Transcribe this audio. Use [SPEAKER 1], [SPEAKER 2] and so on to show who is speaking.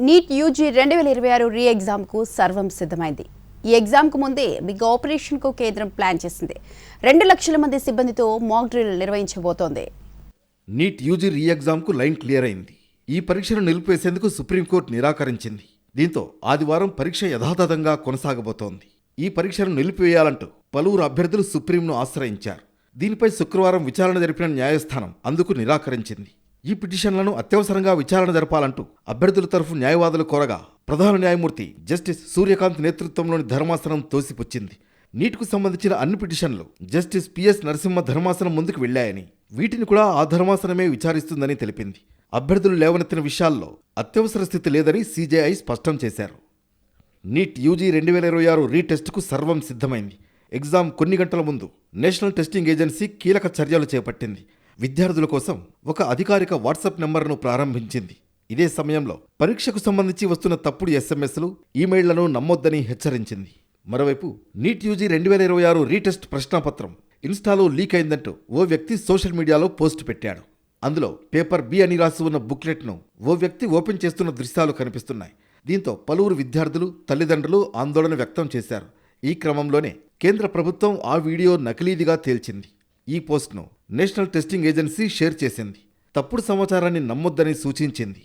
[SPEAKER 1] NEET UG 2026 రీ ఎగ్జామ్కు సర్వం సిద్ధమైంది. ఈ ఎగ్జామ్కు ముందే బిగ్ ఆపరేషన్కు కేంద్రం ప్లాన్ చేసింది. 2 లక్షల మంది సిబ్బందితో మాక్ డ్రిల్ నిర్వహించబోతోంది.
[SPEAKER 2] నీట్ యూజీ రీ ఎగ్జామ్కు లైన్ క్లియర్ అయింది. ఈ పరీక్షను నిలిపివేసేందుకు సుప్రీంకోర్టు నిరాకరించింది. దీంతో ఆదివారం పరీక్ష యథాతథంగా కొనసాగబోతోంది. ఈ పరీక్షను నిలిపివేయాలంటూ పలువురు అభ్యర్థులు సుప్రీంను ఆశ్రయించారు. దీనిపై శుక్రవారం విచారణ జరిపిన న్యాయస్థానం అందుకు నిరాకరించింది. ఈ పిటిషన్లను అత్యవసరంగా విచారణ జరపాలంటూ అభ్యర్థుల తరఫు న్యాయవాదులు కోరగా ప్రధాన న్యాయమూర్తి జస్టిస్ సూర్యకాంత్ నేతృత్వంలోని ధర్మాసనం తోసిపుచ్చింది. నీట్కు సంబంధించిన అన్ని పిటిషన్లు జస్టిస్ పిఎస్ నరసింహ ధర్మాసనం ముందుకు వెళ్లాయని, వీటిని కూడా ఆ ధర్మాసనమే విచారిస్తుందని తెలిపింది. అభ్యర్థులు లేవనెత్తిన విషయాల్లో అత్యవసర స్థితి లేదని సీజేఐ స్పష్టం చేశారు. నీట్ యూజీ 2026 రీటెస్ట్కు సర్వం సిద్ధమైంది. ఎగ్జామ్ కొన్ని గంటల ముందు నేషనల్ టెస్టింగ్ ఏజెన్సీ కీలక చర్యలు చేపట్టింది. విద్యార్థుల కోసం ఒక అధికారిక వాట్సాప్ నెంబర్ను ప్రారంభించింది. ఇదే సమయంలో పరీక్షకు సంబంధించి వస్తున్న తప్పుడు ఎస్ఎంఎస్లు, ఈమెయిళ్లను నమ్మొద్దని హెచ్చరించింది. మరోవైపు నీట్ యూజీ 2026 రీటెస్ట్ ప్రశ్నాపత్రం ఇన్స్టాలో లీక్ అయిందంటూ ఓ వ్యక్తి సోషల్ మీడియాలో పోస్ట్ పెట్టాడు. అందులో పేపర్ బి అని రాసి ఉన్న బుక్లెట్ను ఓ వ్యక్తి ఓపెన్ చేస్తున్న దృశ్యాలు కనిపిస్తున్నాయి. దీంతో పలువురు విద్యార్థులు, తల్లిదండ్రులు ఆందోళన వ్యక్తం చేశారు. ఈ క్రమంలోనే కేంద్ర ప్రభుత్వం ఆ వీడియో నకిలీదిగా తేల్చింది. ఈ పోస్ట్ను నేషనల్ టెస్టింగ్ ఏజెన్సీ షేర్ చేసింది. తప్పుడు సమాచారాన్ని నమ్మొద్దని సూచించింది.